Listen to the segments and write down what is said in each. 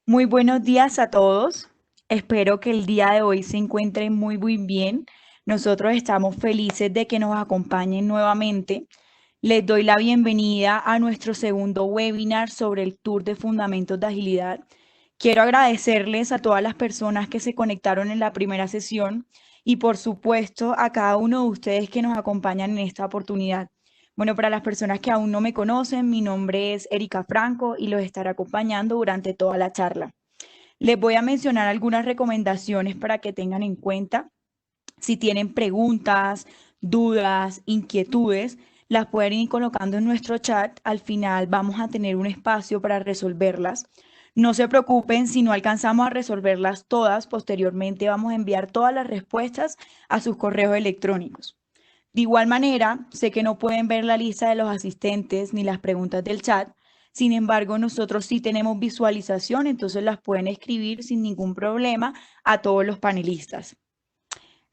Muy buenos días a todos. Espero que el día de hoy se encuentren muy bien. Nosotros estamos felices de que nos acompañen nuevamente. Les doy la bienvenida a nuestro segundo webinar sobre el Tour de Fundamentos de Agilidad. Quiero agradecerles a todas las personas que se conectaron en la primera sesión y por supuesto a cada uno de ustedes que nos acompañan en esta oportunidad. Bueno, para las personas que aún no me conocen, mi nombre es Erika Franco y los estaré acompañando durante toda la charla. Les voy a mencionar algunas recomendaciones para que tengan en cuenta. Si tienen preguntas, dudas, inquietudes, las pueden ir colocando en nuestro chat. Al final vamos a tener un espacio para resolverlas. No se preocupen si no alcanzamos a resolverlas todas. Posteriormente vamos a enviar todas las respuestas a sus correos electrónicos. De igual manera, sé que no pueden ver la lista de los asistentes ni las preguntas del chat. Sin embargo, nosotros sí tenemos visualización, entonces las pueden escribir sin ningún problema a todos los panelistas.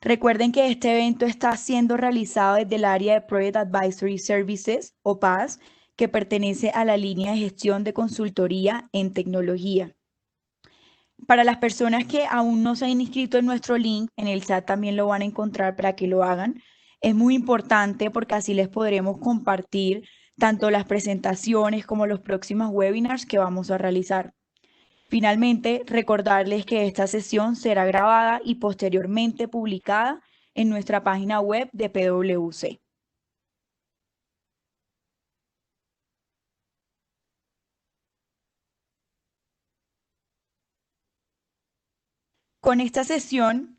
Recuerden que este evento está siendo realizado desde el área de Project Advisory Services, o PAS, que pertenece a la línea de gestión de consultoría en tecnología. Para las personas que aún no se han inscrito en nuestro link, en el chat también lo van a encontrar para que lo hagan. Es muy importante porque así les podremos compartir tanto las presentaciones como los próximos webinars que vamos a realizar. Finalmente, recordarles que esta sesión será grabada y posteriormente publicada en nuestra página web de PwC. Con esta sesión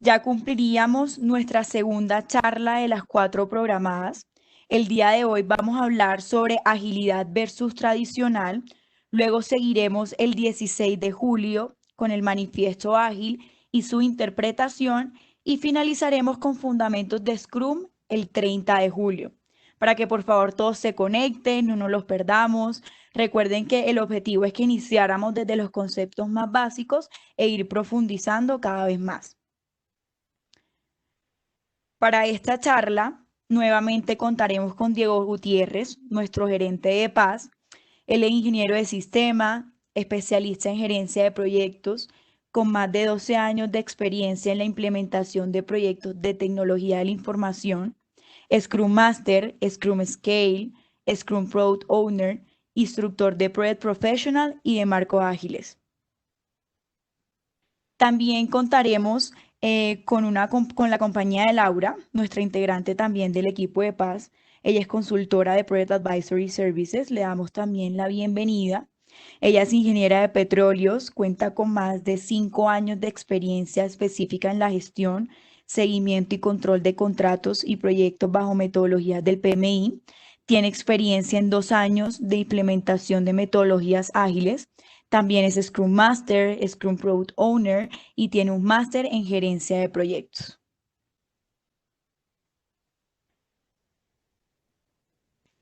ya cumpliríamos nuestra segunda charla de las 4 programadas. El día de hoy vamos a hablar sobre agilidad versus tradicional. Luego seguiremos el 16 de julio con el manifiesto ágil y su interpretación y finalizaremos con fundamentos de Scrum el 30 de julio. Para que por favor todos se conecten, no nos los perdamos. Recuerden que el objetivo es que iniciáramos desde los conceptos más básicos e ir profundizando cada vez más. Para esta charla, nuevamente contaremos con Diego Gutiérrez, nuestro gerente de paz. Él es ingeniero de sistema, especialista en gerencia de proyectos, con más de 12 años de experiencia en la implementación de proyectos de tecnología de la información, Scrum Master, Scrum Scale, Scrum Product Owner, instructor de Project Professional y de marcos ágiles. También contaremos con la compañía de Laura, nuestra integrante también del equipo de paz. Ella es consultora de Project Advisory Services. Le damos también la bienvenida. Ella es ingeniera de petróleos, cuenta con más de 5 años de experiencia específica en la gestión, seguimiento y control de contratos y proyectos bajo metodologías del PMI. Tiene experiencia en 2 años de implementación de metodologías ágiles. También es Scrum Master, Scrum Product Owner y tiene un máster en gerencia de proyectos.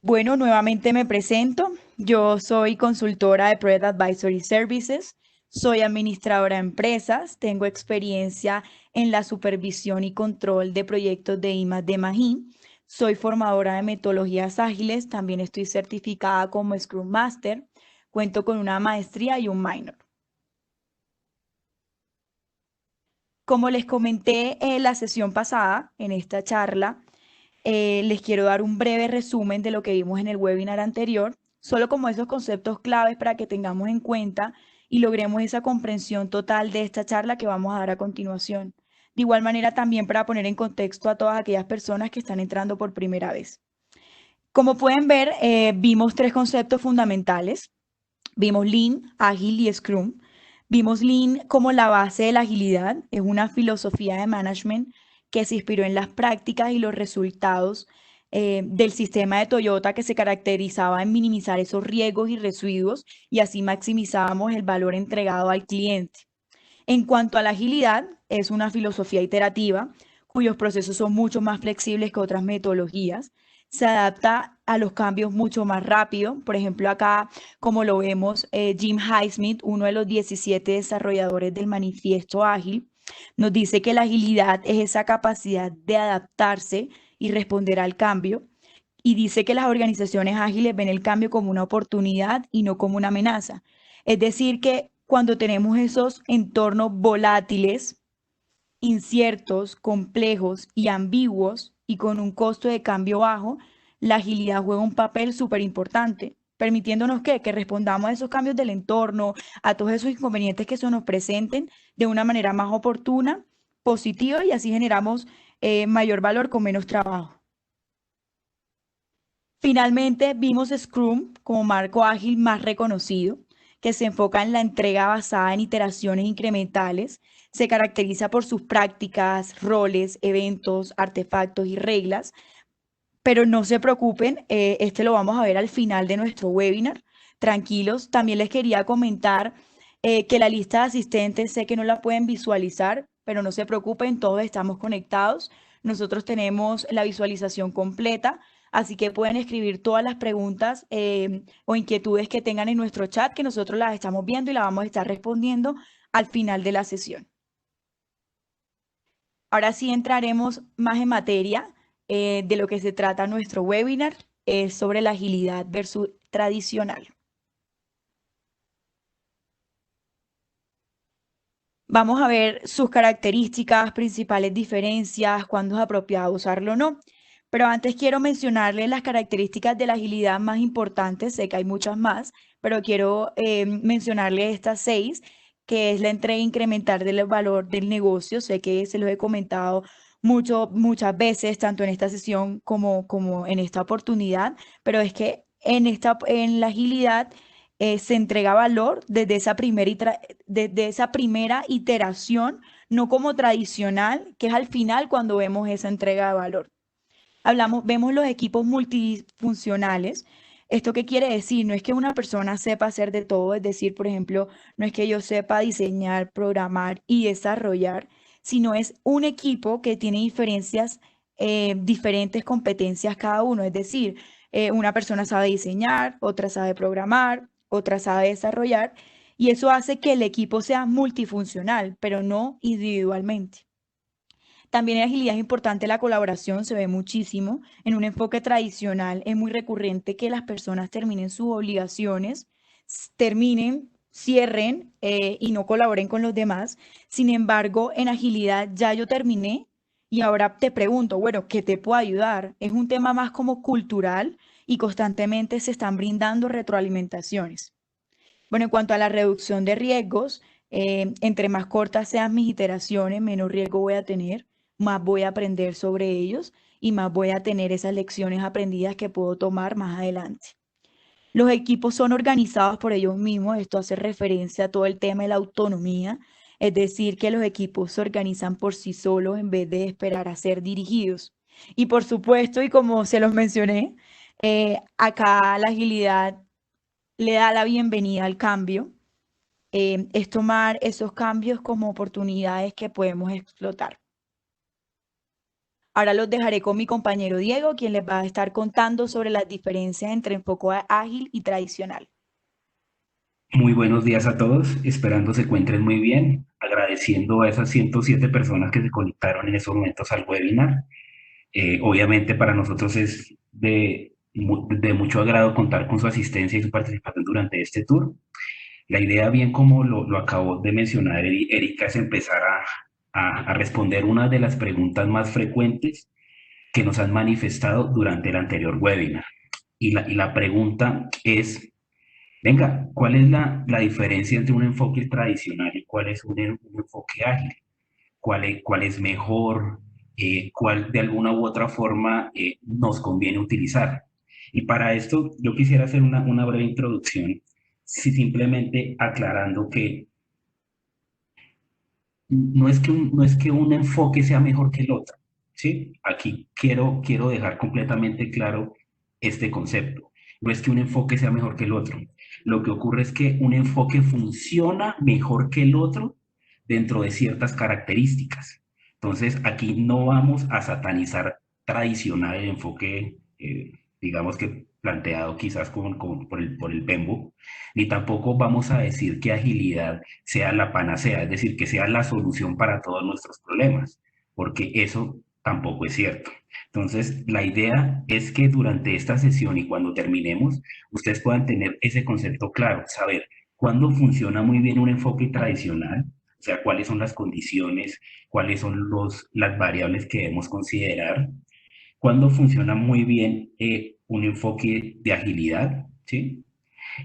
Bueno, nuevamente me presento. Yo soy consultora de Project Advisory Services, soy administradora de empresas, tengo experiencia en la supervisión y control de proyectos de I+D+I, soy formadora de metodologías ágiles, también estoy certificada como Scrum Master, cuento con una maestría y un minor. Como les comenté en la sesión pasada, en esta charla, les quiero dar un breve resumen de lo que vimos en el webinar anterior, solo como esos conceptos claves para que tengamos en cuenta y logremos esa comprensión total de esta charla que vamos a dar a continuación. De igual manera, también para poner en contexto a todas aquellas personas que están entrando por primera vez. Como pueden ver, vimos 3 conceptos fundamentales. Vimos Lean, Ágil y Scrum. Vimos Lean como la base de la agilidad. Es una filosofía de management que se inspiró en las prácticas y los resultados del sistema de Toyota, que se caracterizaba en minimizar esos riesgos y residuos y así maximizábamos el valor entregado al cliente. En cuanto a la agilidad, es una filosofía iterativa cuyos procesos son mucho más flexibles que otras metodologías. Se adapta a los cambios mucho más rápido. Por ejemplo, acá, como lo vemos, Jim Highsmith, uno de los 17 desarrolladores del Manifiesto Ágil, nos dice que la agilidad es esa capacidad de adaptarse y responder al cambio. Y dice que las organizaciones ágiles ven el cambio como una oportunidad y no como una amenaza. Es decir, que cuando tenemos esos entornos volátiles, inciertos, complejos y ambiguos y con un costo de cambio bajo, la agilidad juega un papel súper importante, permitiéndonos que respondamos a esos cambios del entorno, a todos esos inconvenientes que se nos presenten de una manera más oportuna, positiva y así generamos mayor valor con menos trabajo. Finalmente, vimos Scrum como marco ágil más reconocido, que se enfoca en la entrega basada en iteraciones incrementales, se caracteriza por sus prácticas, roles, eventos, artefactos y reglas, pero no se preocupen, este lo vamos a ver al final de nuestro webinar. Tranquilos, también les quería comentar que la lista de asistentes sé que no la pueden visualizar, pero no se preocupen, todos estamos conectados. Nosotros tenemos la visualización completa, así que pueden escribir todas las preguntas o inquietudes que tengan en nuestro chat, que nosotros las estamos viendo y las vamos a estar respondiendo al final de la sesión. Ahora sí entraremos más en materia de lo que se trata nuestro webinar, es sobre la agilidad versus tradicional. Vamos a ver sus características, principales diferencias, cuándo es apropiado usarlo o no. Pero antes quiero mencionarles las características de la agilidad más importantes, sé que hay muchas más, pero quiero mencionarles estas 6, que es la entrega incremental del valor del negocio. Sé que se los he comentado muchas veces, tanto en esta sesión como en esta oportunidad, pero es que en la agilidad se entrega valor desde esa primera iteración, no como tradicional, que es al final cuando vemos esa entrega de valor. Vemos los equipos multifuncionales. ¿Esto qué quiere decir? No es que una persona sepa hacer de todo, es decir, por ejemplo, no es que yo sepa diseñar, programar y desarrollar, sino es un equipo que tiene diferentes competencias cada uno. Es decir, una persona sabe diseñar, otra sabe programar, otra sabe desarrollar, y eso hace que el equipo sea multifuncional, pero no individualmente. También en agilidad es importante la colaboración, se ve muchísimo. En un enfoque tradicional es muy recurrente que las personas terminen sus obligaciones, cierren y no colaboren con los demás. Sin embargo, en agilidad ya yo terminé y ahora te pregunto, bueno, ¿qué te puedo ayudar? Es un tema más como cultural y constantemente se están brindando retroalimentaciones. Bueno, en cuanto a la reducción de riesgos, entre más cortas sean mis iteraciones, menos riesgo voy a tener, más voy a aprender sobre ellos y más voy a tener esas lecciones aprendidas que puedo tomar más adelante. Los equipos son organizados por ellos mismos, esto hace referencia a todo el tema de la autonomía, es decir, que los equipos se organizan por sí solos en vez de esperar a ser dirigidos. Y por supuesto, y como se los mencioné, acá la agilidad le da la bienvenida al cambio, es tomar esos cambios como oportunidades que podemos explotar. Ahora los dejaré con mi compañero Diego, quien les va a estar contando sobre las diferencias entre enfoque ágil y tradicional. Muy buenos días a todos, esperando se encuentren muy bien, agradeciendo a esas 107 personas que se conectaron en esos momentos al webinar. Obviamente para nosotros es de mucho agrado contar con su asistencia y su participación durante este tour. La idea, bien como lo acabó de mencionar Erika, es empezar a responder una de las preguntas más frecuentes que nos han manifestado durante el anterior webinar. Y la pregunta es: venga, ¿cuál es la diferencia entre un enfoque tradicional y cuál es un enfoque ágil? ¿Cuál es mejor? ¿Cuál de alguna u otra forma nos conviene utilizar? Y para esto yo quisiera hacer una breve introducción, simplemente aclarando que no es que un enfoque sea mejor que el otro, ¿sí? Aquí quiero dejar completamente claro este concepto. No es que un enfoque sea mejor que el otro. Lo que ocurre es que un enfoque funciona mejor que el otro dentro de ciertas características. Entonces, aquí no vamos a satanizar tradicional el enfoque, digamos que planteado quizás por el PEMBO, ni tampoco vamos a decir que agilidad sea la panacea, es decir, que sea la solución para todos nuestros problemas, porque eso tampoco es cierto. Entonces, la idea es que durante esta sesión y cuando terminemos, ustedes puedan tener ese concepto claro, saber ¿Cuándo funciona muy bien un enfoque tradicional? O sea, cuáles son las condiciones, cuáles son las variables que debemos considerar. ¿Cuándo funciona muy bien un enfoque de agilidad? ¿Sí?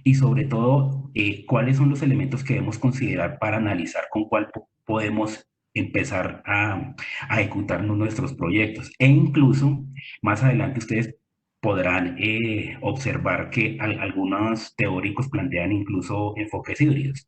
Y sobre todo, cuáles son los elementos que debemos considerar para analizar con cuál podemos empezar a ejecutar nuestros proyectos. E incluso, más adelante ustedes podrán observar que algunos teóricos plantean incluso enfoques híbridos,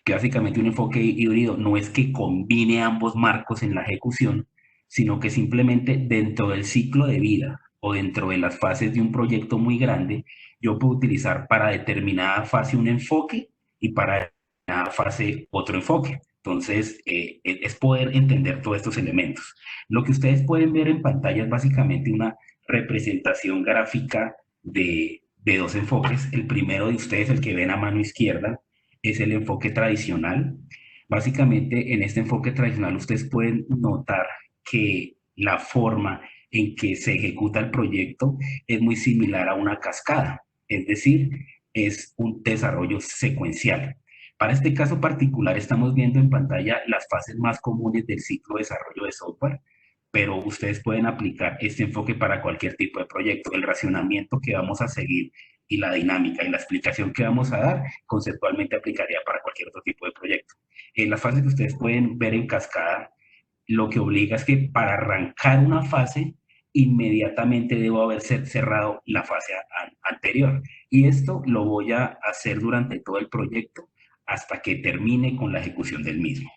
que básicamente un enfoque híbrido no es que combine ambos marcos en la ejecución, sino que simplemente dentro del ciclo de vida o dentro de las fases de un proyecto muy grande, yo puedo utilizar para determinada fase un enfoque y para determinada fase otro enfoque. Entonces, es poder entender todos estos elementos. Lo que ustedes pueden ver en pantalla es básicamente una representación gráfica de dos enfoques. El primero de ustedes, el que ven a mano izquierda, es el enfoque tradicional. Básicamente, en este enfoque tradicional, ustedes pueden notar que la forma en que se ejecuta el proyecto es muy similar a una cascada, es decir, es un desarrollo secuencial. Para este caso particular, estamos viendo en pantalla las fases más comunes del ciclo de desarrollo de software, pero ustedes pueden aplicar este enfoque para cualquier tipo de proyecto. El racionamiento que vamos a seguir y la dinámica y la explicación que vamos a dar conceptualmente aplicaría para cualquier otro tipo de proyecto. En las fases que ustedes pueden ver en cascada, lo que obliga es que para arrancar una fase, inmediatamente debo haber cerrado la fase anterior. Y esto lo voy a hacer durante todo el proyecto hasta que termine con la ejecución del mismo.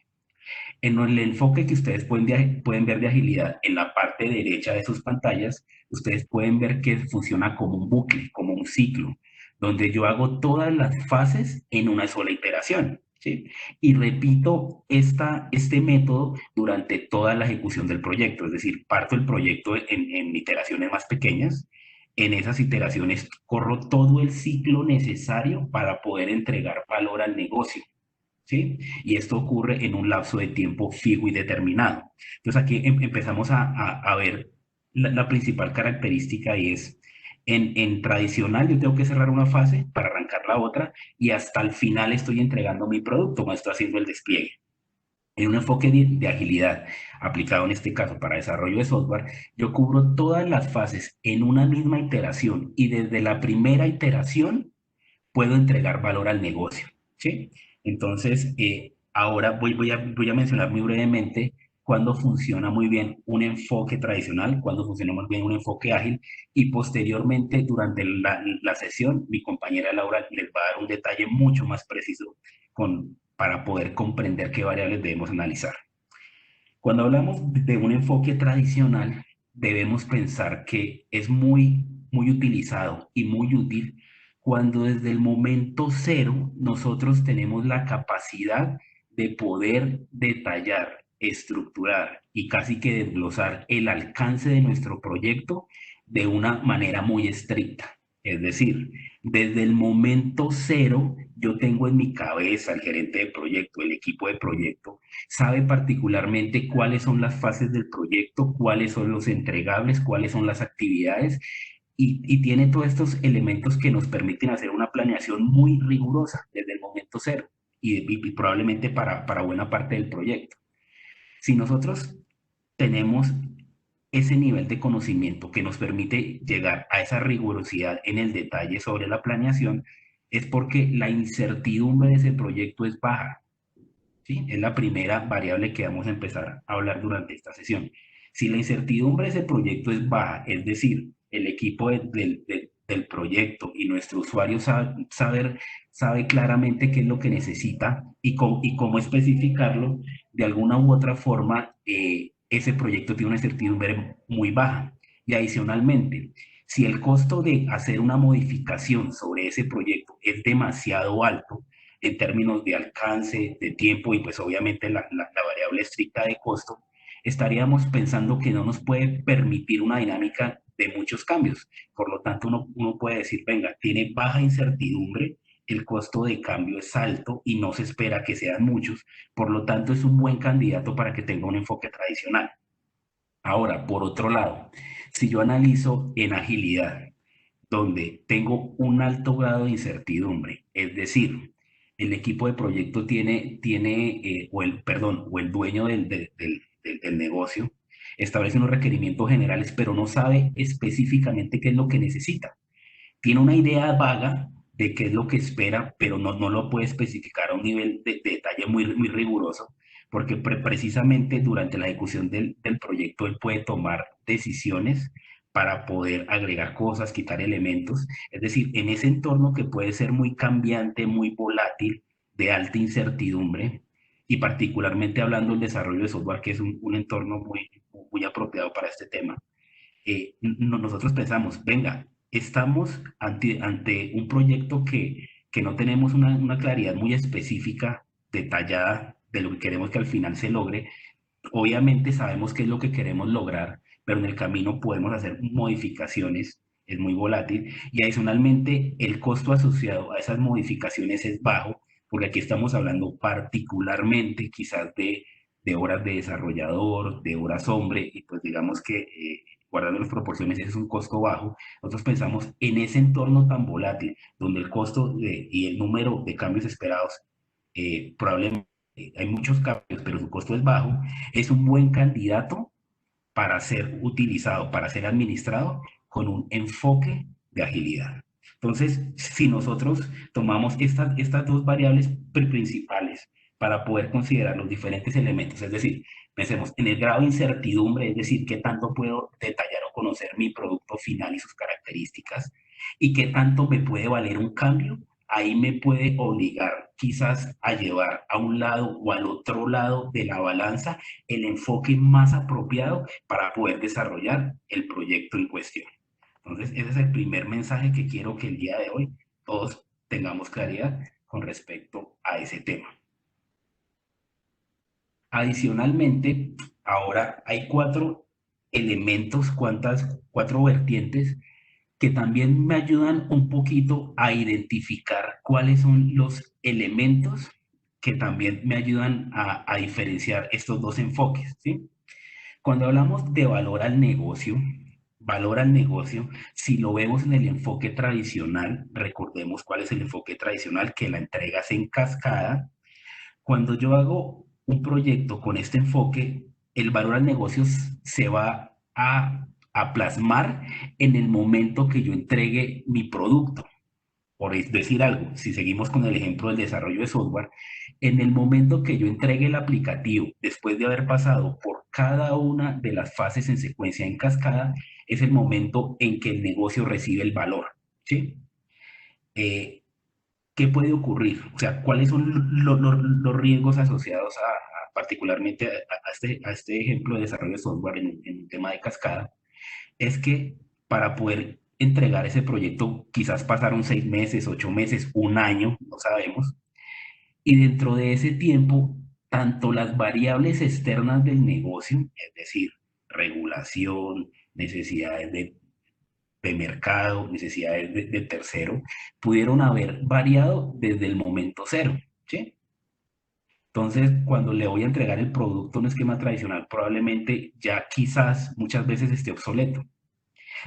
En el enfoque que ustedes pueden ver de agilidad en la parte derecha de sus pantallas, ustedes pueden ver que funciona como un bucle, como un ciclo, donde yo hago todas las fases en una sola iteración. ¿Sí? Y repito este método durante toda la ejecución del proyecto, es decir, parto el proyecto en iteraciones más pequeñas. En esas iteraciones corro todo el ciclo necesario para poder entregar valor al negocio. ¿Sí? Y esto ocurre en un lapso de tiempo fijo y determinado. Entonces aquí empezamos a ver la principal característica y es, en tradicional yo tengo que cerrar una fase para arrancar la otra y hasta el final estoy entregando mi producto, no estoy haciendo el despliegue. En un enfoque de agilidad aplicado en este caso para desarrollo de software, yo cubro todas las fases en una misma iteración y desde la primera iteración puedo entregar valor al negocio, ¿sí? Entonces, ahora voy a mencionar muy brevemente cuándo funciona muy bien un enfoque tradicional, cuándo funciona muy bien un enfoque ágil, y posteriormente, durante la sesión, mi compañera Laura les va a dar un detalle mucho más preciso para poder comprender qué variables debemos analizar. Cuando hablamos de un enfoque tradicional, debemos pensar que es muy utilizado y muy útil cuando desde el momento cero nosotros tenemos la capacidad de poder detallar, estructurar y casi que desglosar el alcance de nuestro proyecto de una manera muy estricta. Es decir, desde el momento cero yo tengo en mi cabeza el gerente de proyecto, el equipo de proyecto, sabe particularmente cuáles son las fases del proyecto, cuáles son los entregables, cuáles son las actividades y tiene todos estos elementos que nos permiten hacer una planeación muy rigurosa desde el momento cero y probablemente para buena parte del proyecto. Si nosotros tenemos ese nivel de conocimiento que nos permite llegar a esa rigurosidad en el detalle sobre la planeación, es porque la incertidumbre de ese proyecto es baja. ¿Sí? Es la primera variable que vamos a empezar a hablar durante esta sesión. Si la incertidumbre de ese proyecto es baja, es decir, el equipo del proyecto y nuestro usuario sabe claramente qué es lo que necesita y cómo especificarlo, de alguna u otra forma, ese proyecto tiene una incertidumbre muy baja. Y adicionalmente, si el costo de hacer una modificación sobre ese proyecto es demasiado alto, en términos de alcance, de tiempo y pues obviamente la variable estricta de costo, estaríamos pensando que no nos puede permitir una dinámica de muchos cambios. Por lo tanto, uno puede decir, venga, tiene baja incertidumbre, el costo de cambio es alto y no se espera que sean muchos, por lo tanto es un buen candidato para que tenga un enfoque tradicional. Ahora, por otro lado, si yo analizo en agilidad, donde tengo un alto grado de incertidumbre. Es decir, el equipo de proyecto o el dueño del negocio establece unos requerimientos generales, pero no sabe específicamente qué es lo que necesita. Tiene una idea vaga de qué es lo que espera, pero no lo puede especificar a un nivel de detalle muy riguroso, porque precisamente durante la ejecución del proyecto él puede tomar decisiones para poder agregar cosas, quitar elementos. Es decir, en ese entorno que puede ser muy cambiante, muy volátil, de alta incertidumbre, y particularmente hablando del desarrollo de software, que es un entorno muy apropiado para este tema, nosotros pensamos, venga, estamos ante un proyecto que no tenemos una claridad muy específica, detallada de lo que queremos que al final se logre. Obviamente sabemos qué es lo que queremos lograr, pero en el camino podemos hacer modificaciones, es muy volátil, y adicionalmente el costo asociado a esas modificaciones es bajo, porque aquí estamos hablando particularmente quizás de horas de desarrollador, de horas hombre, y pues digamos que guardando las proporciones ese es un costo bajo. Nosotros pensamos en ese entorno tan volátil, donde el costo y el número de cambios esperados probablemente hay muchos cambios, pero su costo es bajo, es un buen candidato para ser utilizado, para ser administrado con un enfoque de agilidad. Entonces, si nosotros tomamos estas dos variables principales para poder considerar los diferentes elementos, es decir, pensemos en el grado de incertidumbre, es decir, qué tanto puedo detallar o conocer mi producto final y sus características, y qué tanto me puede valer un cambio, ahí me puede obligar quizás a llevar a un lado o al otro lado de la balanza el enfoque más apropiado para poder desarrollar el proyecto en cuestión. Entonces, ese es el primer mensaje que quiero que el día de hoy todos tengamos claridad con respecto a ese tema. Adicionalmente, ahora hay cuatro elementos, cuatro vertientes que también me ayudan un poquito a identificar cuáles son los elementos que también me ayudan a diferenciar estos dos enfoques, ¿sí? Cuando hablamos de valor al negocio, si lo vemos en el enfoque tradicional, recordemos cuál es el enfoque tradicional, que la entrega es en cascada. Cuando yo hago un proyecto con este enfoque, el valor al negocio se va a plasmar en el momento que yo entregue mi producto. Por decir algo, si seguimos con el ejemplo del desarrollo de software, en el momento que yo entregue el aplicativo, después de haber pasado por cada una de las fases en secuencia en cascada, es el momento en que el negocio recibe el valor, ¿sí? Eh, ¿Qué puede ocurrir? O sea, ¿cuáles son los riesgos asociados particularmente a este ejemplo de desarrollo de software en un tema de cascada? Es que para poder entregar ese proyecto, quizás pasaron 6 meses, 8 meses, un año, no sabemos, y dentro de ese tiempo, tanto las variables externas del negocio, es decir, regulación, necesidades de mercado, necesidades de tercero, pudieron haber variado desde el momento cero, ¿sí? Entonces, cuando le voy a entregar el producto en un esquema tradicional, probablemente ya quizás muchas veces esté obsoleto.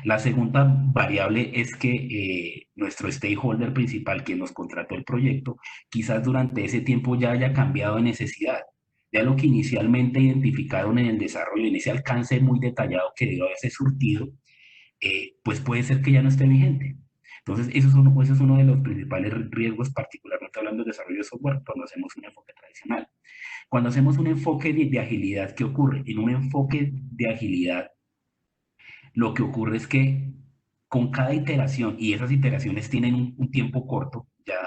La segunda variable es que nuestro stakeholder principal, quien nos contrató el proyecto, quizás durante ese tiempo ya haya cambiado de necesidad. Ya lo que inicialmente identificaron en el desarrollo, en ese alcance muy detallado que debió haberse surtido, pues puede ser que ya no esté vigente. Entonces, eso es uno de los principales riesgos, particularmente hablando de desarrollo de software, cuando hacemos un enfoque tradicional. Cuando hacemos un enfoque de agilidad, ¿qué ocurre? En un enfoque de agilidad, lo que ocurre es que con cada iteración, y esas iteraciones tienen un tiempo corto, ya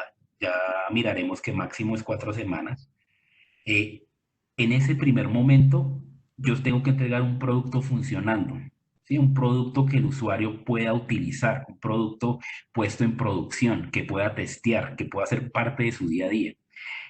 miraremos que máximo es 4 semanas, eh, en ese primer momento yo tengo que entregar un producto funcionando, ¿sí? Un producto que el usuario pueda utilizar, un producto puesto en producción, que pueda testear, que pueda ser parte de su día a día.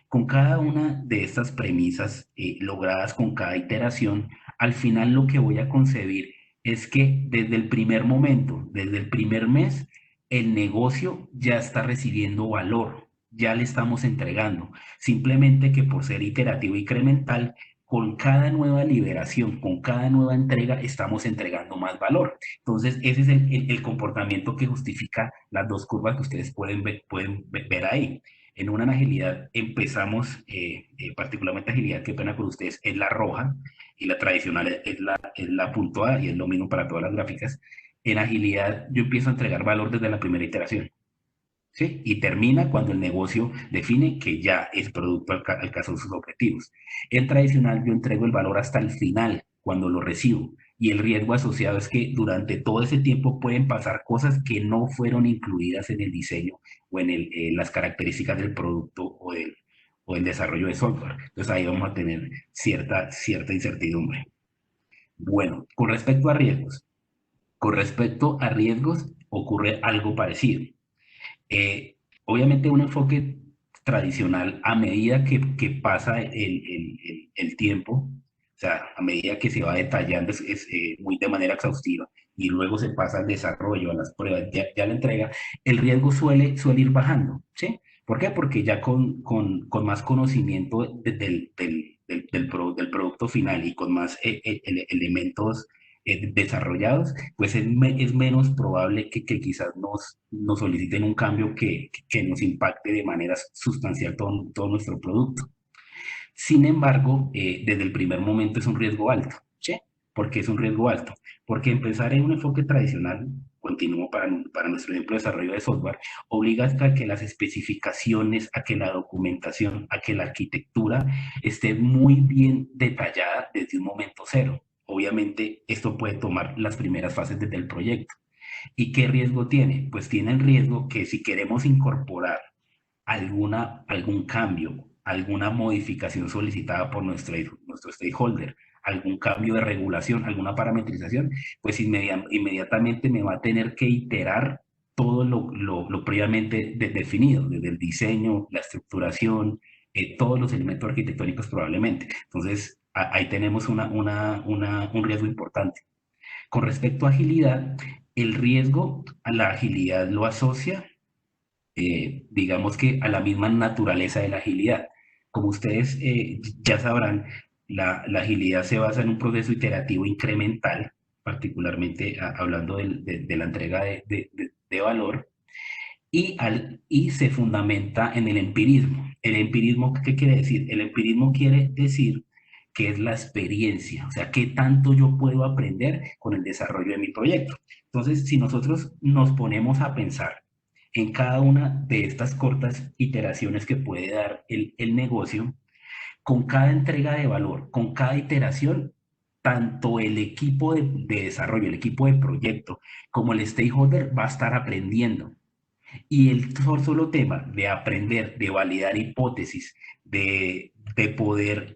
Con cada una de estas premisas logradas con cada iteración, al final lo que voy a concebir es que desde el primer momento, desde el primer mes, el negocio ya está recibiendo valor, ya le estamos entregando. Simplemente que por ser iterativo y incremental, con cada nueva liberación, con cada nueva entrega, estamos entregando más valor. Entonces, ese es el comportamiento que justifica las dos curvas que ustedes pueden ver ahí. En una agilidad empezamos, particularmente agilidad, qué pena con ustedes, es la roja y la tradicional es la puntuada y es lo mismo para todas las gráficas. En agilidad yo empiezo a entregar valor desde la primera iteración. ¿Sí? Y termina cuando el negocio define que ya es producto alcanzó sus objetivos. En tradicional yo entrego el valor hasta el final, cuando lo recibo. Y el riesgo asociado es que durante todo ese tiempo pueden pasar cosas que no fueron incluidas en el diseño o en las características del producto o el desarrollo de software. Entonces ahí vamos a tener cierta incertidumbre. Bueno, con respecto a riesgos ocurre algo parecido. Obviamente un enfoque tradicional, a medida que pasa el tiempo, o sea, a medida que se va detallando, es muy de manera exhaustiva, y luego se pasa al desarrollo, a las pruebas, ya la entrega, el riesgo suele ir bajando, ¿sí? ¿Por qué? Porque ya con más conocimiento del producto final y con más elementos desarrollados, pues es menos probable que quizás nos soliciten un cambio que nos impacte de manera sustancial todo nuestro producto. Sin embargo, desde el primer momento es un riesgo alto. ¿Sí? ¿Por qué es un riesgo alto? Porque empezar en un enfoque tradicional, continúo para nuestro ejemplo de desarrollo de software, obliga a que las especificaciones, a que la documentación, a que la arquitectura esté muy bien detallada desde un momento cero. Obviamente, esto puede tomar las primeras fases desde el proyecto. ¿Y qué riesgo tiene? Pues tiene el riesgo que si queremos incorporar algún cambio, alguna modificación solicitada por nuestro stakeholder, algún cambio de regulación, alguna parametrización, pues inmediatamente me va a tener que iterar todo lo previamente definido, desde el diseño, la estructuración, todos los elementos arquitectónicos probablemente. Entonces, ahí tenemos un riesgo importante. Con respecto a agilidad, el riesgo a la agilidad lo asocia, digamos que a la misma naturaleza de la agilidad. Como ustedes ya sabrán, la agilidad se basa en un proceso iterativo incremental, particularmente hablando de la entrega de valor, y se fundamenta en el empirismo. ¿El empirismo qué quiere decir? El empirismo quiere decir que es la experiencia, o sea, qué tanto yo puedo aprender con el desarrollo de mi proyecto. Entonces, si nosotros nos ponemos a pensar en cada una de estas cortas iteraciones que puede dar el negocio, con cada entrega de valor, con cada iteración, tanto el equipo de desarrollo, el equipo de proyecto, como el stakeholder va a estar aprendiendo. Y el solo tema de aprender, de validar hipótesis, de poder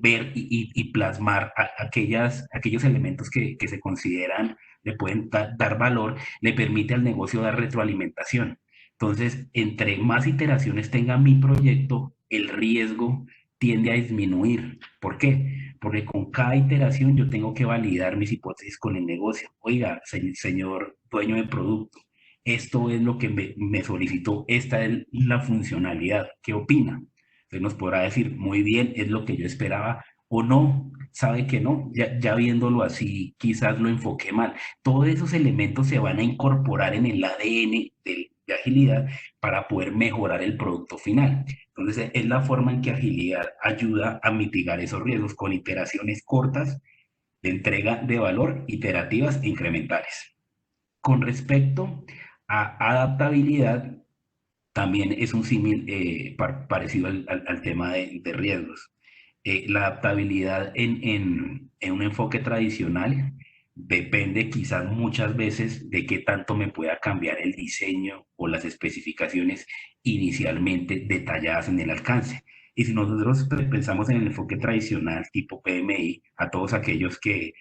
ver y plasmar aquellos elementos que se consideran le pueden dar valor, le permite al negocio dar retroalimentación. Entonces, entre más iteraciones tenga mi proyecto, el riesgo tiende a disminuir. ¿Por qué? Porque con cada iteración yo tengo que validar mis hipótesis con el negocio. Oiga, señor dueño de producto, esto es lo que me solicitó, esta es la funcionalidad, ¿qué opina? Entonces nos podrá decir, muy bien, es lo que yo esperaba, o no, sabe que no, ya viéndolo así, quizás lo enfoqué mal. Todos esos elementos se van a incorporar en el ADN de agilidad para poder mejorar el producto final. Entonces es la forma en que agilidad ayuda a mitigar esos riesgos con iteraciones cortas de entrega de valor, iterativas e incrementales. Con respecto a adaptabilidad, también es un símil parecido al tema de riesgos. La adaptabilidad en un enfoque tradicional depende quizás muchas veces de qué tanto me pueda cambiar el diseño o las especificaciones inicialmente detalladas en el alcance. Y si nosotros pensamos en el enfoque tradicional tipo PMI, a todos aquellos que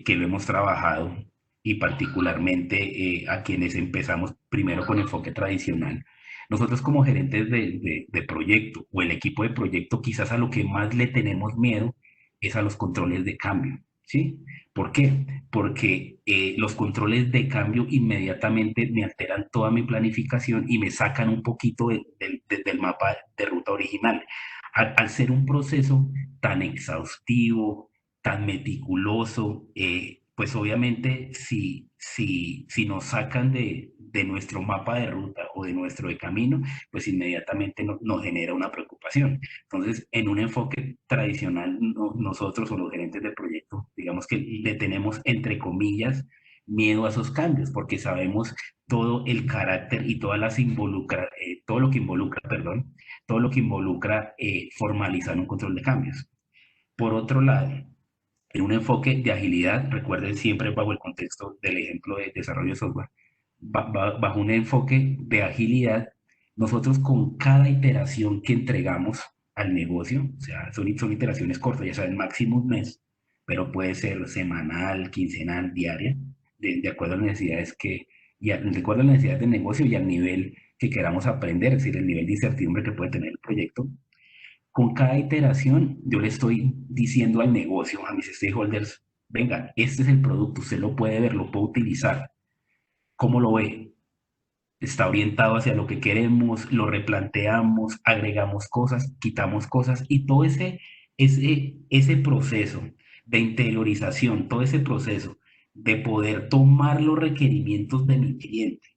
lo hemos trabajado y particularmente a quienes empezamos primero con enfoque tradicional, nosotros como gerentes de proyecto o el equipo de proyecto, quizás a lo que más le tenemos miedo es a los controles de cambio, ¿sí? ¿Por qué? Porque los controles de cambio inmediatamente me alteran toda mi planificación y me sacan un poquito del mapa de ruta original. al ser un proceso tan exhaustivo, tan meticuloso, pues obviamente si nos sacan de nuestro mapa de ruta o de nuestro de camino, pues inmediatamente nos genera una preocupación. Entonces, en un enfoque tradicional, nosotros o los gerentes de proyecto, digamos que le tenemos, entre comillas, miedo a esos cambios, porque sabemos todo el carácter y todas las involucra, todo lo que involucra, perdón, todo lo que involucra formalizar un control de cambios. Por otro lado, en un enfoque de agilidad, recuerden siempre bajo el contexto del ejemplo de desarrollo de software, bajo un enfoque de agilidad, nosotros con cada iteración que entregamos al negocio, o sea, son iteraciones cortas, ya saben, máximo un mes, pero puede ser semanal, quincenal, diaria, de acuerdo a las necesidades de acuerdo a las necesidades del negocio y al nivel que queramos aprender, es decir, el nivel de incertidumbre que puede tener el proyecto. Con cada iteración, yo le estoy diciendo al negocio, a mis stakeholders, venga, este es el producto, usted lo puede ver, lo puede utilizar. ¿Cómo lo ve? Está orientado hacia lo que queremos, lo replanteamos, agregamos cosas, quitamos cosas y todo ese proceso de interiorización, todo ese proceso de poder tomar los requerimientos de mi cliente,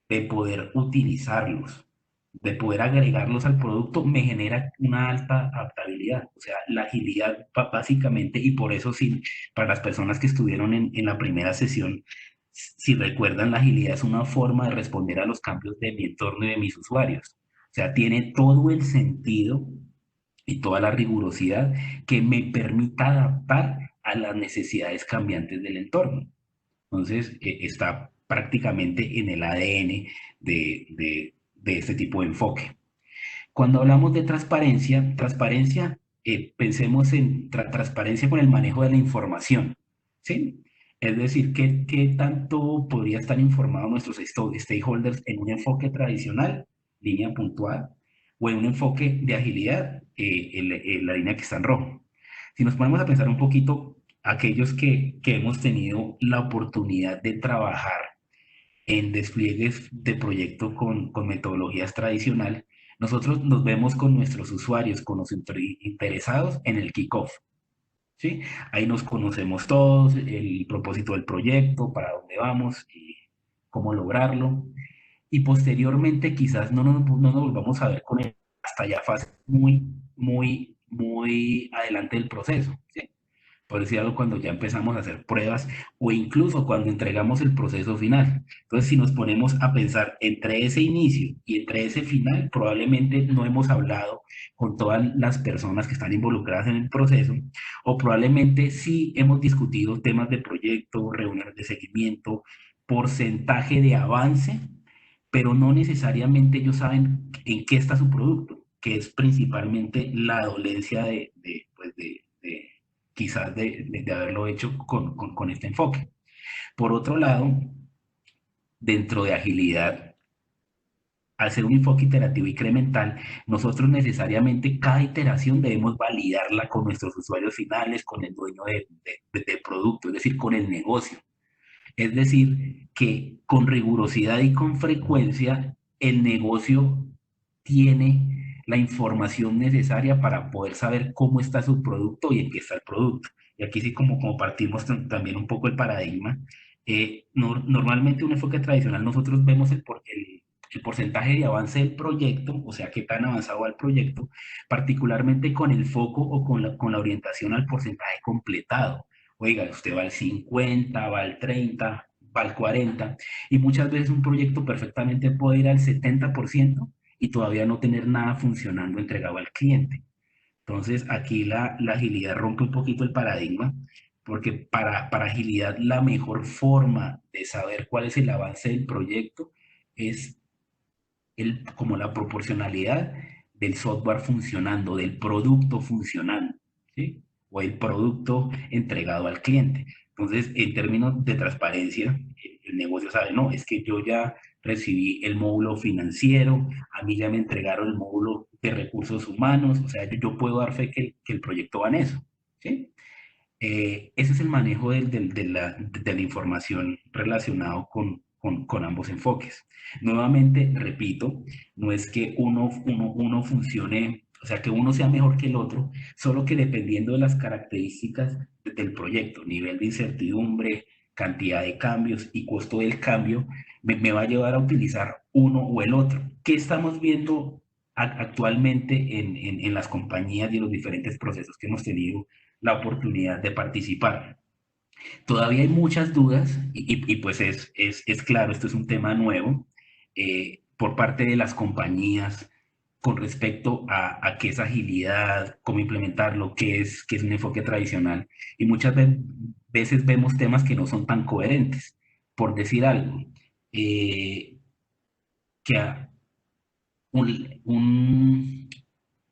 de poder utilizarlos, de poder agregarlos al producto, me genera una alta adaptabilidad. O sea, la agilidad básicamente, y por eso sí, para las personas que estuvieron en la primera sesión, si recuerdan, la agilidad es una forma de responder a los cambios de mi entorno y de mis usuarios. O sea, tiene todo el sentido y toda la rigurosidad que me permita adaptar a las necesidades cambiantes del entorno. Entonces, está prácticamente en el ADN de este tipo de enfoque. Cuando hablamos de transparencia, pensemos en transparencia con el manejo de la información, ¿sí? Es decir, ¿qué tanto podría estar informado nuestros stakeholders en un enfoque tradicional, línea puntual, o en un enfoque de agilidad, en la línea que está en rojo? Si nos ponemos a pensar un poquito, aquellos que hemos tenido la oportunidad de trabajar en despliegues de proyecto con metodologías tradicionales, nosotros nos vemos con nuestros usuarios, con los interesados en el kickoff, ¿sí? Ahí nos conocemos todos, el propósito del proyecto, para dónde vamos y cómo lograrlo. Y posteriormente quizás no nos volvamos a ver con él hasta ya fase muy adelante del proceso, ¿sí? Por decir algo, cuando ya empezamos a hacer pruebas o incluso cuando entregamos el proceso final. Entonces, si nos ponemos a pensar entre ese inicio y entre ese final, probablemente no hemos hablado con todas las personas que están involucradas en el proceso, o probablemente sí hemos discutido temas de proyecto, reuniones de seguimiento, porcentaje de avance, pero no necesariamente ellos saben en qué está su producto, que es principalmente la dolencia pues de quizás de haberlo hecho con este enfoque. Por otro lado, dentro de agilidad, al ser un enfoque iterativo incremental, nosotros necesariamente cada iteración debemos validarla con nuestros usuarios finales, con el dueño del producto, es decir, con el negocio. Es decir, que con rigurosidad y con frecuencia el negocio tiene la información necesaria para poder saber cómo está su producto y en qué está el producto. Y aquí sí como partimos también un poco el paradigma. Normalmente un enfoque tradicional nosotros vemos el porcentaje de avance del proyecto, o sea, qué tan avanzado va el proyecto, particularmente con el foco o con la orientación al porcentaje completado. Oiga, usted va al 50, va al 30, va al 40, y muchas veces un proyecto perfectamente puede ir al 70% y todavía no tener nada funcionando entregado al cliente. Entonces, aquí la agilidad rompe un poquito el paradigma, porque para agilidad la mejor forma de saber cuál es el avance del proyecto es como la proporcionalidad del software funcionando, del producto funcionando, ¿sí? O el producto entregado al cliente. Entonces, en términos de transparencia, el negocio sabe, no, es que yo ya recibí el módulo financiero, a mí ya me entregaron el módulo de recursos humanos, o sea, yo puedo dar fe que el proyecto va en eso, ¿sí? Ese es el manejo de la información relacionado con ambos enfoques. Nuevamente, repito, no es que uno funcione O sea, que uno sea mejor que el otro, solo que dependiendo de las características del proyecto, nivel de incertidumbre, cantidad de cambios y costo del cambio, me va a llevar a utilizar uno o el otro. ¿Qué estamos viendo actualmente en las compañías y en los diferentes procesos que hemos tenido la oportunidad de participar? Todavía hay muchas dudas y pues es claro, esto es un tema nuevo por parte de las compañías con respecto a qué es agilidad, cómo implementarlo, qué es un enfoque tradicional. Y muchas veces vemos temas que no son tan coherentes. Por decir algo, eh, que un,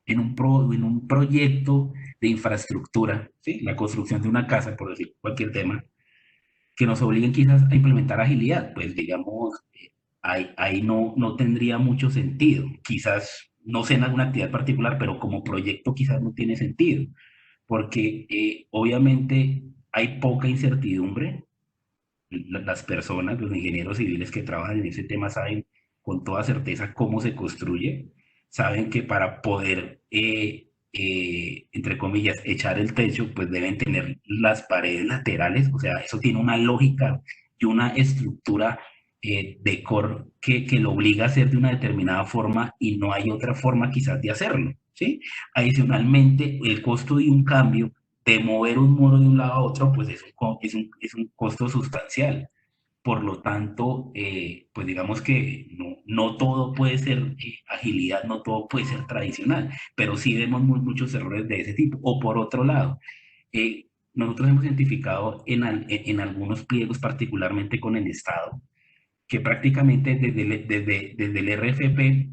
en un proyecto de infraestructura, ¿sí? La construcción de una casa, por decir cualquier tema, que nos obliguen quizás a implementar agilidad, pues digamos, ahí no tendría mucho sentido. Quizás, no sé en alguna actividad particular, pero como proyecto quizás no tiene sentido, porque obviamente hay poca incertidumbre. Las personas, los ingenieros civiles que trabajan en ese tema saben con toda certeza cómo se construye, saben que para poder, entre comillas, echar el techo, pues deben tener las paredes laterales, o sea, eso tiene una lógica y una estructura de core que lo obliga a hacer de una determinada forma y no hay otra forma quizás de hacerlo, ¿sí? Adicionalmente, el costo de un cambio de mover un muro de un lado a otro, pues es un costo sustancial. Por lo tanto, pues digamos que no todo puede ser agilidad, no todo puede ser tradicional, pero sí vemos muchos errores de ese tipo. O por otro lado, nosotros hemos identificado en algunos pliegos, particularmente con el Estado, que prácticamente desde el RFP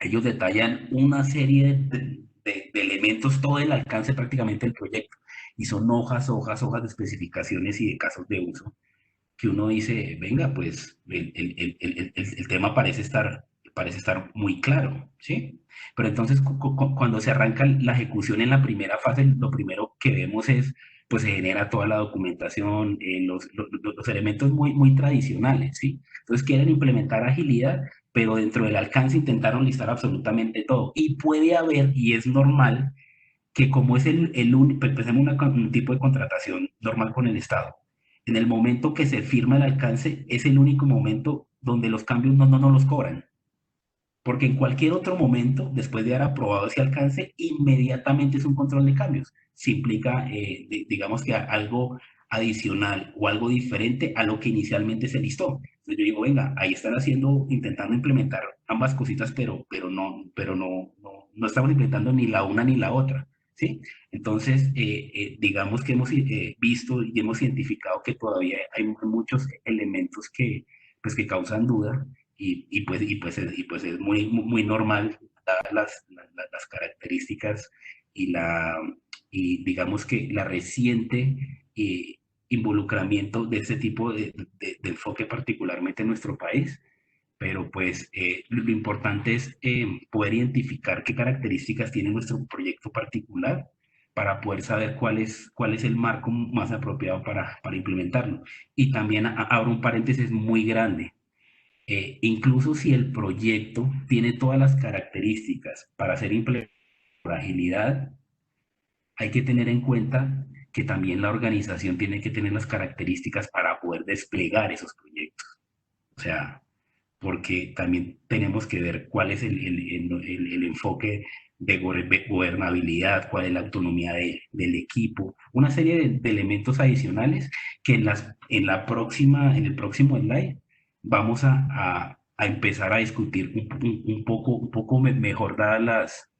ellos detallan una serie de elementos, todo el alcance prácticamente del proyecto, y son hojas de especificaciones y de casos de uso, que uno dice, venga, pues el tema parece estar muy claro, ¿sí? Pero entonces cuando se arranca la ejecución en la primera fase, lo primero que vemos es, pues se genera toda la documentación, los elementos muy tradicionales, ¿sí? Entonces quieren implementar agilidad, pero dentro del alcance intentaron listar absolutamente todo. Y puede haber, y es normal, que como es el único, empecemos un tipo de contratación normal con el Estado, en el momento que se firma el alcance, es el único momento donde los cambios no los cobran. Porque en cualquier otro momento, después de haber aprobado ese alcance, inmediatamente es un control de cambios. Se implica, digamos que algo adicional o algo diferente a lo que inicialmente se listó. Entonces yo digo, venga, ahí están haciendo, intentando implementar ambas cositas, no estamos implementando ni la una ni la otra, ¿sí? Entonces, digamos que hemos visto y hemos identificado que todavía hay muchos elementos pues, que causan duda y pues es muy normal dadas las características y, y digamos que la reciente eh, involucramiento de este tipo de enfoque particularmente en nuestro país, pero pues lo importante es poder identificar qué características tiene nuestro proyecto particular para poder saber cuál es el marco más apropiado para implementarlo. Y también abro un paréntesis muy grande. Incluso si el proyecto tiene todas las características para ser implementado por agilidad, hay que tener en cuenta que también la organización tiene que tener las características para poder desplegar esos proyectos. O sea, porque también tenemos que ver cuál es el enfoque de gobernabilidad, cuál es la autonomía del equipo, una serie de elementos adicionales que en el próximo slide vamos a empezar a discutir un poco mejor dadas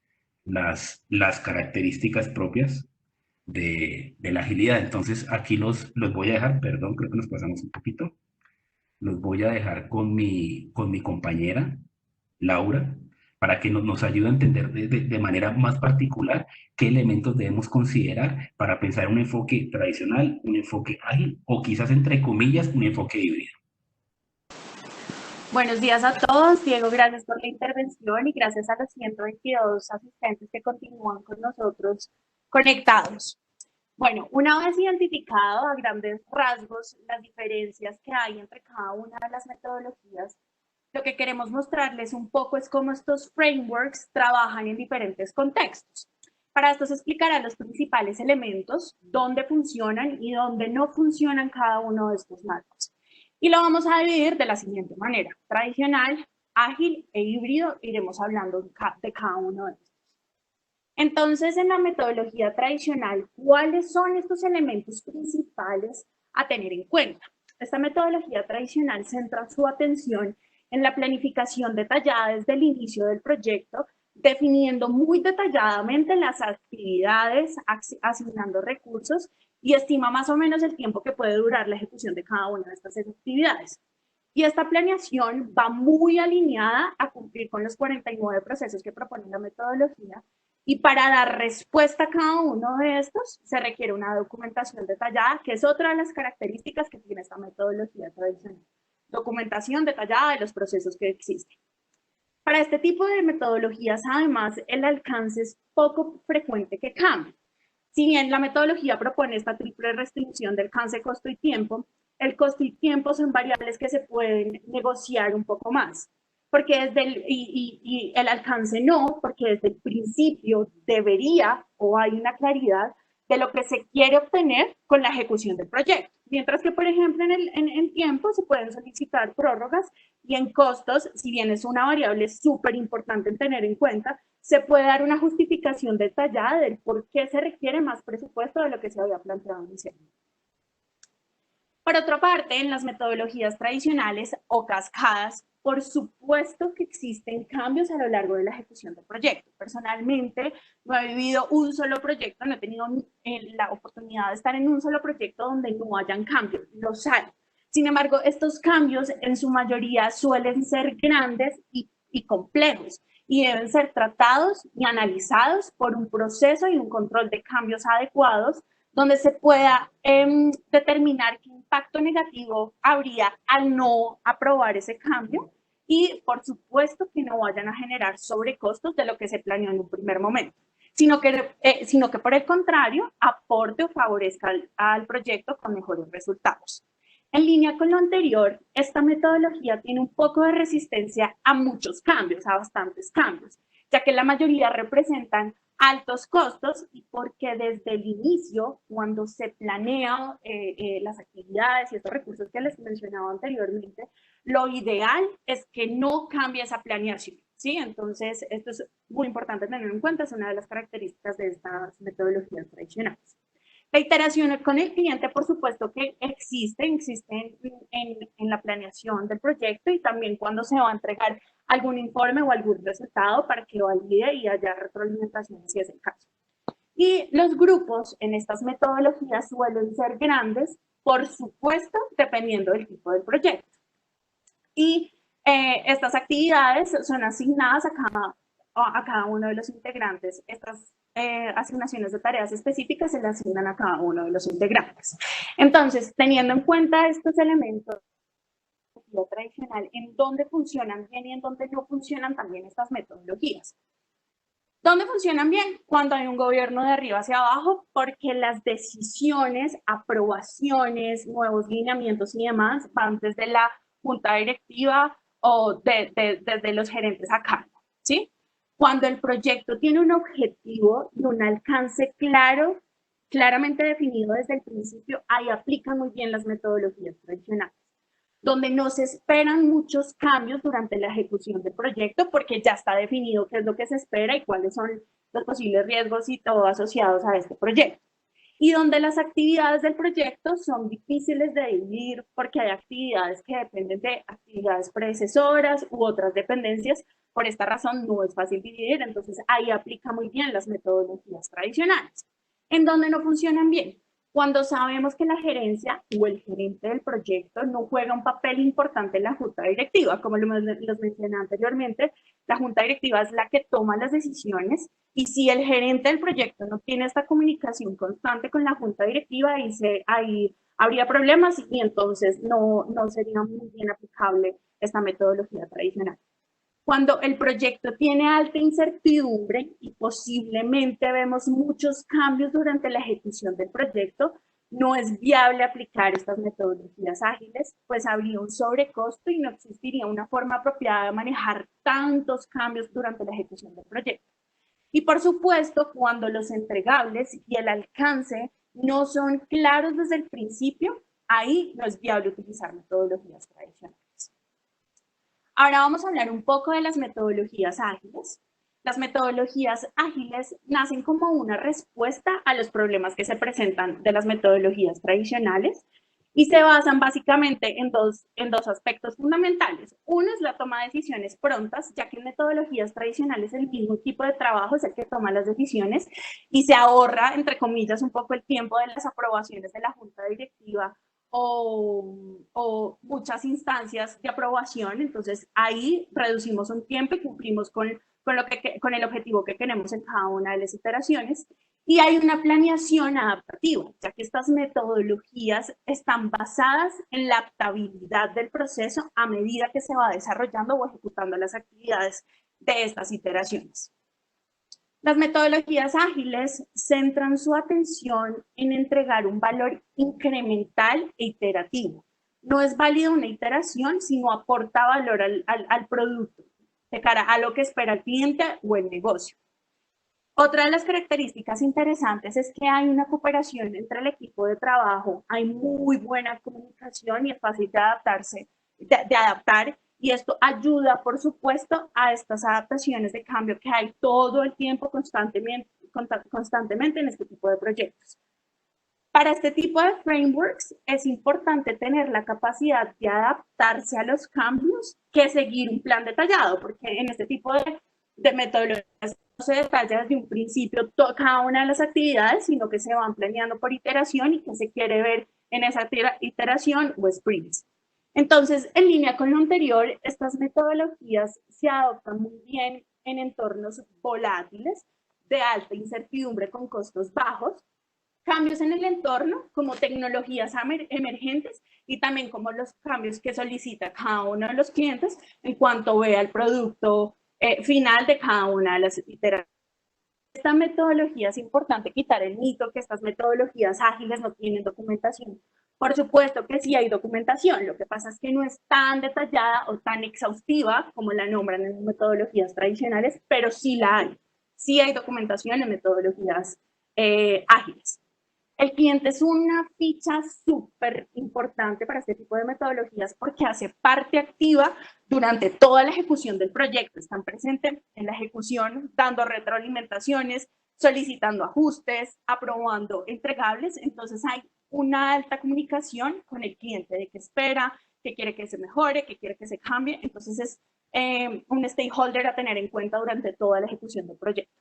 las características propias de la agilidad. Entonces aquí los voy a dejar, perdón, creo que nos pasamos un poquito. Los voy a dejar con mi compañera, Laura, para que nos ayude a entender de manera más particular qué elementos debemos considerar para pensar un enfoque tradicional, un enfoque ágil o quizás entre comillas un enfoque híbrido. Buenos días a todos. Diego, gracias por la intervención y gracias a los 122 asistentes que continúan con nosotros conectados. Bueno, una vez identificado a grandes rasgos las diferencias que hay entre cada una de las metodologías lo que queremos mostrarles un poco es cómo estos frameworks trabajan en diferentes contextos. Para esto se explicarán los principales elementos, dónde funcionan y dónde no funcionan cada uno de estos marcos. Y lo vamos a dividir de la siguiente manera: tradicional, ágil e híbrido. Iremos hablando de cada uno de estos. Entonces, en la metodología tradicional, ¿cuáles son estos elementos principales a tener en cuenta? Esta metodología tradicional centra su atención en la planificación detallada desde el inicio del proyecto, definiendo muy detalladamente las actividades, asignando recursos y estima más o menos el tiempo que puede durar la ejecución de cada una de estas actividades. Y esta planeación va muy alineada a cumplir con los 49 procesos que propone la metodología. Y para dar respuesta a cada uno de estos, se requiere una documentación detallada, que es otra de las características que tiene esta metodología tradicional. Documentación detallada de los procesos que existen. Para este tipo de metodologías, además, el alcance es poco frecuente que cambie. Si bien la metodología propone esta triple restricción de alcance, costo y tiempo, el costo y tiempo son variables que se pueden negociar un poco más. Porque desde el alcance no, porque desde el principio debería o hay una claridad de lo que se quiere obtener con la ejecución del proyecto. Mientras que, por ejemplo, en tiempo se pueden solicitar prórrogas y en costos, si bien es una variable súper importante en tener en cuenta, se puede dar una justificación detallada del por qué se requiere más presupuesto de lo que se había planteado inicialmente. Por otra parte, en las metodologías tradicionales o cascadas, por supuesto que existen cambios a lo largo de la ejecución del proyecto. Personalmente, no he vivido un solo proyecto, no he tenido la oportunidad de estar en un solo proyecto donde no hayan cambios, los hay. Sin embargo, estos cambios en su mayoría suelen ser grandes y complejos y deben ser tratados y analizados por un proceso y un control de cambios adecuados, donde se pueda determinar qué impacto negativo habría al no aprobar ese cambio y, por supuesto, que no vayan a generar sobrecostos de lo que se planeó en un primer momento, sino que por el contrario, aporte o favorezca al proyecto con mejores resultados. En línea con lo anterior, esta metodología tiene un poco de resistencia a muchos cambios, a bastantes cambios, ya que la mayoría representan altos costos y porque desde el inicio, cuando se planean las actividades y estos recursos que les mencionaba anteriormente, lo ideal es que no cambie esa planeación, ¿sí? Entonces, esto es muy importante tener en cuenta, es una de las características de estas metodologías tradicionales. La iteración con el cliente, por supuesto que existe en la planeación del proyecto y también cuando se va a entregar algún informe o algún resultado para que valide y haya retroalimentación si es el caso. Y los grupos en estas metodologías suelen ser grandes, por supuesto, dependiendo del tipo del proyecto. Y estas actividades son asignadas a cada uno de los integrantes. Estas asignaciones de tareas específicas se le asignan a cada uno de los integrantes. Entonces, teniendo en cuenta estos elementos tradicional, en dónde funcionan bien y en dónde no funcionan también estas metodologías. ¿Dónde funcionan bien? Cuando hay un gobierno de arriba hacia abajo, porque las decisiones, aprobaciones, nuevos lineamientos y demás van desde la junta directiva o desde los gerentes a cargo, ¿sí? Cuando el proyecto tiene un objetivo y un alcance claro, claramente definido desde el principio, ahí aplican muy bien las metodologías tradicionales, donde no se esperan muchos cambios durante la ejecución del proyecto porque ya está definido qué es lo que se espera y cuáles son los posibles riesgos y todo asociados a este proyecto. Y donde las actividades del proyecto son difíciles de dividir porque hay actividades que dependen de actividades predecesoras u otras dependencias. Por esta razón no es fácil dividir, entonces ahí aplica muy bien las metodologías tradicionales. ¿En donde no funcionan bien? Cuando sabemos que la gerencia o el gerente del proyecto no juega un papel importante en la junta directiva. Como los mencioné anteriormente, la junta directiva es la que toma las decisiones y si el gerente del proyecto no tiene esta comunicación constante con la junta directiva, ahí habría problemas y entonces no sería muy bien aplicable esta metodología tradicional. Cuando el proyecto tiene alta incertidumbre y posiblemente vemos muchos cambios durante la ejecución del proyecto, no es viable aplicar estas metodologías ágiles, pues habría un sobrecosto y no existiría una forma apropiada de manejar tantos cambios durante la ejecución del proyecto. Y por supuesto, cuando los entregables y el alcance no son claros desde el principio, ahí no es viable utilizar metodologías tradicionales. Ahora vamos a hablar un poco de las metodologías ágiles. Las metodologías ágiles nacen como una respuesta a los problemas que se presentan de las metodologías tradicionales y se basan básicamente en dos aspectos fundamentales. Uno es la toma de decisiones prontas, ya que en metodologías tradicionales el mismo equipo de trabajo es el que toma las decisiones y se ahorra, entre comillas, un poco el tiempo de las aprobaciones de la junta directiva o muchas instancias de aprobación. Entonces ahí reducimos un tiempo y cumplimos con el objetivo que queremos en cada una de las iteraciones. Y hay una planeación adaptativa, ya que estas metodologías están basadas en la adaptabilidad del proceso a medida que se va desarrollando o ejecutando las actividades de estas iteraciones. Las metodologías ágiles centran su atención en entregar un valor incremental e iterativo. No es válida una iteración, sino aporta valor al producto de cara a lo que espera el cliente o el negocio. Otra de las características interesantes es que hay una cooperación entre el equipo de trabajo, hay muy buena comunicación y es fácil de adaptar, y esto ayuda, por supuesto, a estas adaptaciones de cambio que hay todo el tiempo constantemente en este tipo de proyectos. Para este tipo de frameworks es importante tener la capacidad de adaptarse a los cambios que seguir un plan detallado, porque en este tipo de metodologías no se detalla desde un principio cada una de las actividades, sino que se van planeando por iteración y que se quiere ver en esa iteración o sprints. Entonces, en línea con lo anterior, estas metodologías se adoptan muy bien en entornos volátiles, de alta incertidumbre con costos bajos, cambios en el entorno como tecnologías emergentes y también como los cambios que solicita cada uno de los clientes en cuanto vea el producto final de cada una de las iteraciones. Esta metodología es importante quitar el mito que estas metodologías ágiles no tienen documentación. Por supuesto que sí hay documentación, lo que pasa es que no es tan detallada o tan exhaustiva como la nombran en metodologías tradicionales, pero sí la hay. Sí hay documentación en metodologías ágiles. El cliente es una ficha súper importante para este tipo de metodologías porque hace parte activa durante toda la ejecución del proyecto. Están presentes en la ejecución, dando retroalimentaciones, solicitando ajustes, aprobando entregables. Entonces hay una alta comunicación con el cliente de qué espera, qué quiere que se mejore, qué quiere que se cambie. Entonces es un stakeholder a tener en cuenta durante toda la ejecución del proyecto.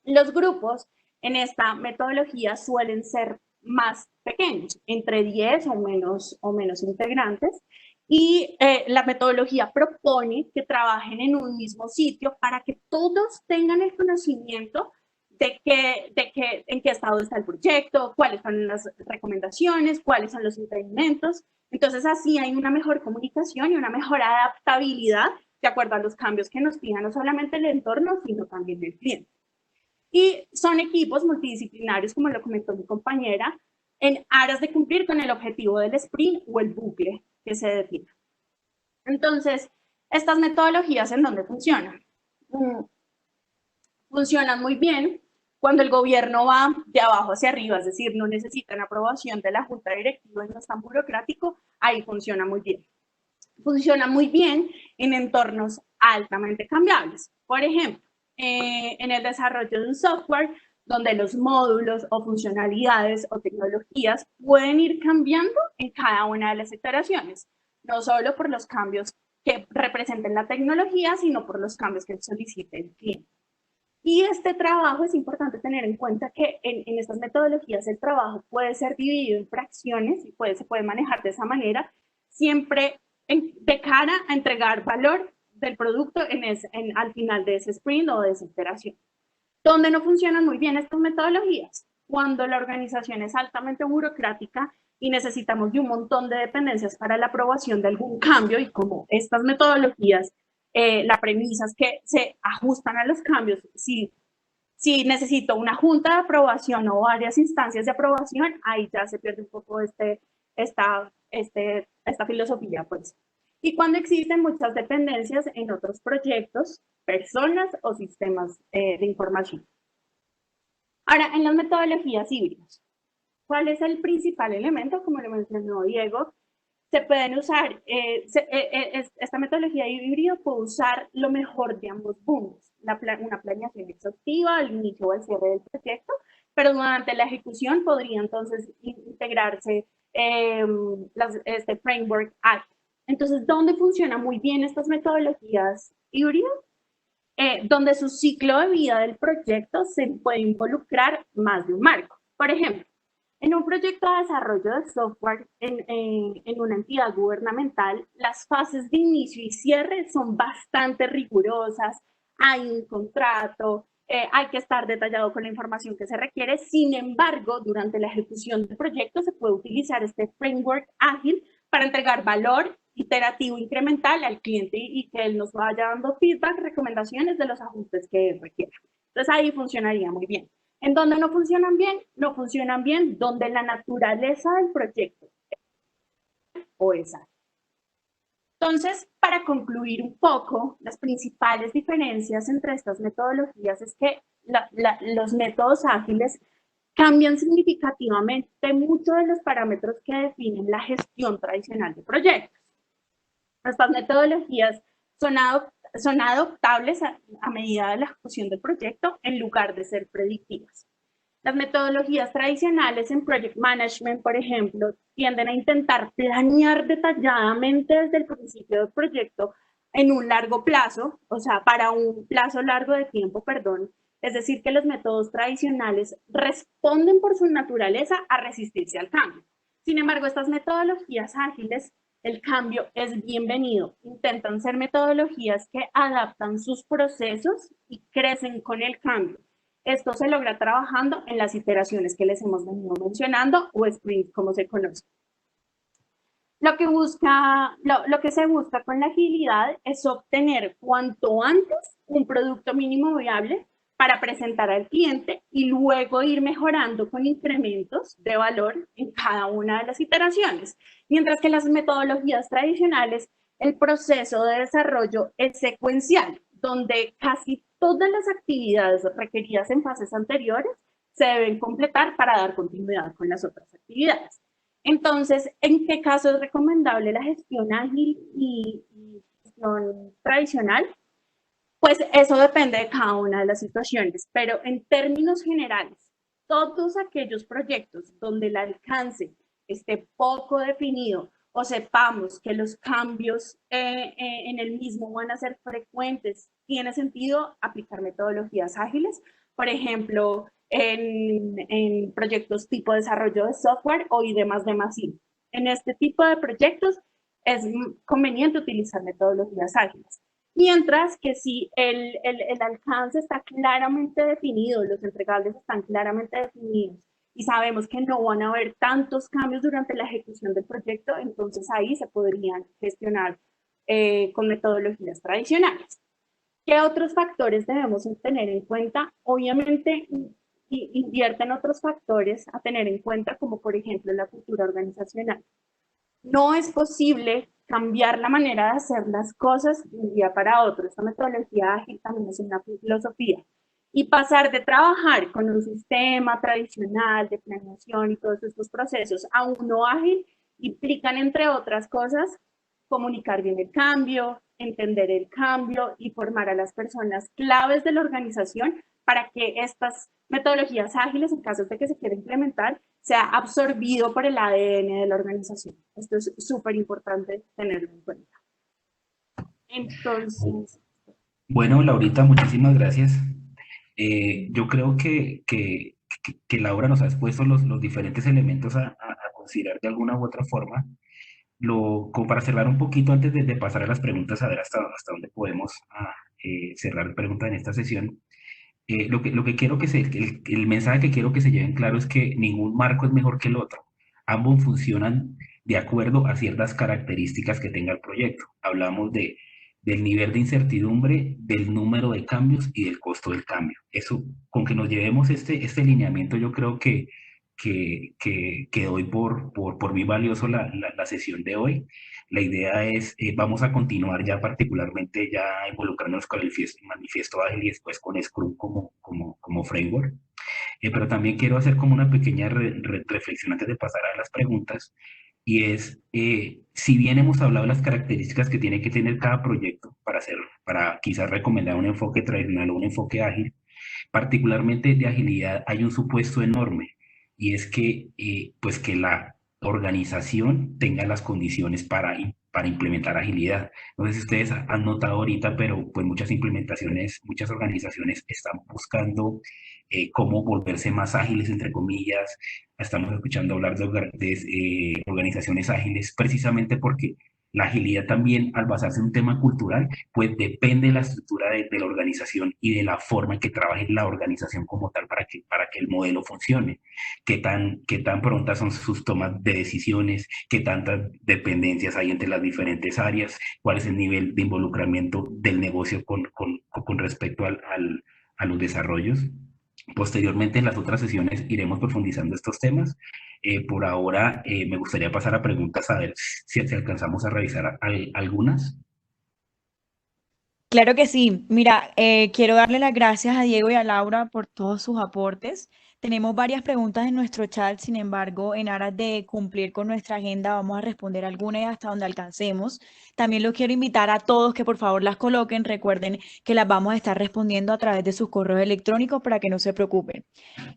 Los grupos en esta metodología suelen ser más pequeños, entre 10 o menos integrantes, y la metodología propone que trabajen en un mismo sitio para que todos tengan el conocimiento de en qué estado está el proyecto, cuáles son las recomendaciones, cuáles son los impedimentos. Entonces así hay una mejor comunicación y una mejor adaptabilidad de acuerdo a los cambios que nos pida no solamente el entorno, sino también el cliente. Y son equipos multidisciplinarios, como lo comentó mi compañera, en aras de cumplir con el objetivo del sprint o el bucle que se defina. Entonces, estas metodologías, ¿en dónde funcionan? Funcionan muy bien cuando el gobierno va de abajo hacia arriba, es decir, no necesitan aprobación de la junta directiva y no es tan burocrático, ahí funciona muy bien. Funciona muy bien en entornos altamente cambiables. Por ejemplo, en el desarrollo de un software donde los módulos o funcionalidades o tecnologías pueden ir cambiando en cada una de las iteraciones, no solo por los cambios que representen la tecnología, sino por los cambios que solicite el cliente. Y este trabajo es importante tener en cuenta que en estas metodologías el trabajo puede ser dividido en fracciones y se puede manejar de esa manera, siempre de cara a entregar valor del producto al final de ese sprint o de esa iteración. ¿Dónde no funcionan muy bien estas metodologías? Cuando la organización es altamente burocrática y necesitamos de un montón de dependencias para la aprobación de algún cambio, y como estas metodologías, la premisa es que se ajustan a los cambios. Si Si necesito una junta de aprobación o varias instancias de aprobación, ahí ya se pierde un poco esta filosofía, pues. Y cuando existen muchas dependencias en otros proyectos, personas o sistemas de información. Ahora, en las metodologías híbridas, ¿cuál es el principal elemento? Como lo mencionó Diego, se pueden usar, esta metodología híbrida puede usar lo mejor de ambos mundos, una planeación exhaustiva al inicio o al cierre del proyecto, pero durante la ejecución podría entonces integrarse este framework ágil. Entonces, ¿dónde funcionan muy bien estas metodologías híbridas? Donde su ciclo de vida del proyecto se puede involucrar más de un marco. Por ejemplo, en un proyecto de desarrollo de software en una entidad gubernamental, las fases de inicio y cierre son bastante rigurosas, hay un contrato, hay que estar detallado con la información que se requiere. Sin embargo, durante la ejecución del proyecto se puede utilizar este framework ágil para entregar valor iterativo incremental al cliente y que él nos vaya dando feedback, recomendaciones de los ajustes que requiera. Entonces ahí funcionaría muy bien. En donde no funcionan bien donde la naturaleza del proyecto o esa. Entonces, para concluir un poco, las principales diferencias entre estas metodologías es que los métodos ágiles cambian significativamente muchos de los parámetros que definen la gestión tradicional de proyectos. Estas metodologías son adoptables a medida de la ejecución del proyecto en lugar de ser predictivas. Las metodologías tradicionales en Project Management, por ejemplo, tienden a intentar planear detalladamente desde el principio del proyecto en un largo plazo, o sea, para un plazo largo de tiempo, perdón. Es decir, que los métodos tradicionales responden por su naturaleza a resistirse al cambio. Sin embargo, estas metodologías ágiles, el cambio es bienvenido. Intentan ser metodologías que adaptan sus procesos y crecen con el cambio. Esto se logra trabajando en las iteraciones que les hemos venido mencionando o sprints como se conoce. Lo que se busca con la agilidad es obtener cuanto antes un producto mínimo viable para presentar al cliente y luego ir mejorando con incrementos de valor en cada una de las iteraciones. Mientras que las metodologías tradicionales, el proceso de desarrollo es secuencial, donde casi todas las actividades requeridas en fases anteriores se deben completar para dar continuidad con las otras actividades. Entonces, ¿en qué caso es recomendable la gestión ágil y gestión tradicional? Pues eso depende de cada una de las situaciones, pero en términos generales, todos aquellos proyectos donde el alcance esté poco definido o sepamos que los cambios en el mismo van a ser frecuentes, tiene sentido aplicar metodologías ágiles, por ejemplo, en proyectos tipo desarrollo de software o I+D+I. En este tipo de proyectos es conveniente utilizar metodologías ágiles. Mientras que si el alcance está claramente definido, los entregables están claramente definidos y sabemos que no van a haber tantos cambios durante la ejecución del proyecto, entonces ahí se podrían gestionar con metodologías tradicionales. ¿Qué otros factores debemos tener en cuenta? Obviamente invierten otros factores a tener en cuenta, como por ejemplo la cultura organizacional. No es posible cambiar la manera de hacer las cosas de un día para otro. Esta metodología ágil también es una filosofía. Y pasar de trabajar con un sistema tradicional de planeación y todos estos procesos a uno ágil implican, entre otras cosas, comunicar bien el cambio, entender el cambio y formar a las personas claves de la organización para que estas metodologías ágiles, en caso de que se quiera implementar, sea absorbido por el ADN de la organización. Esto es súper importante tenerlo en cuenta. Entonces... Bueno, Laurita, muchísimas gracias. Yo creo que Laura nos ha expuesto los diferentes elementos a considerar de alguna u otra forma. Como para cerrar un poquito antes de pasar a las preguntas, a ver hasta dónde podemos cerrar la pregunta en esta sesión. Lo que quiero el mensaje que quiero que se lleven claro es que ningún marco es mejor que el otro. Ambos funcionan de acuerdo a ciertas características que tenga el proyecto. Hablamos de del nivel de incertidumbre, del número de cambios y del costo del cambio. Eso, con que nos llevemos este lineamiento, yo creo que doy por muy valioso la sesión de hoy. La idea es, vamos a continuar ya particularmente ya involucrándonos con el manifiesto ágil y después con Scrum como framework. Pero también quiero hacer como una pequeña reflexión antes de pasar a las preguntas, y es, si bien hemos hablado de las características que tiene que tener cada proyecto para quizás recomendar un enfoque tradicional o un enfoque ágil, particularmente de agilidad, hay un supuesto enorme, y es que, pues que la organización tenga las condiciones para implementar agilidad. No sé si ustedes han notado ahorita, pero pues muchas implementaciones, muchas organizaciones están buscando cómo volverse más ágiles, entre comillas. Estamos escuchando hablar de organizaciones ágiles precisamente porque la agilidad también, al basarse en un tema cultural, pues depende de la estructura de la organización y de la forma en que trabaje la organización como tal para que el modelo funcione. Qué tan prontas son sus tomas de decisiones, qué tantas dependencias hay entre las diferentes áreas, cuál es el nivel de involucramiento del negocio con respecto a los desarrollos. Posteriormente, en las otras sesiones iremos profundizando estos temas. Por ahora, me gustaría pasar a preguntas a ver si alcanzamos a revisar algunas. Claro que sí. Mira, quiero darle las gracias a Diego y a Laura por todos sus aportes. Tenemos varias preguntas en nuestro chat, sin embargo, en aras de cumplir con nuestra agenda, vamos a responder algunas hasta donde alcancemos. También los quiero invitar a todos que por favor las coloquen. Recuerden que las vamos a estar respondiendo a través de sus correos electrónicos para que no se preocupen.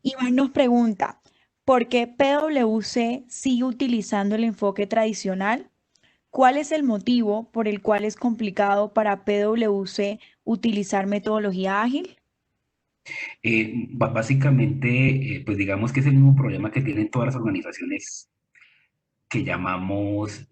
Iván nos pregunta, ¿por qué PwC sigue utilizando el enfoque tradicional? ¿Cuál es el motivo por el cual es complicado para PwC utilizar metodología ágil? Básicamente, pues digamos que es el mismo problema que tienen todas las organizaciones que llamamos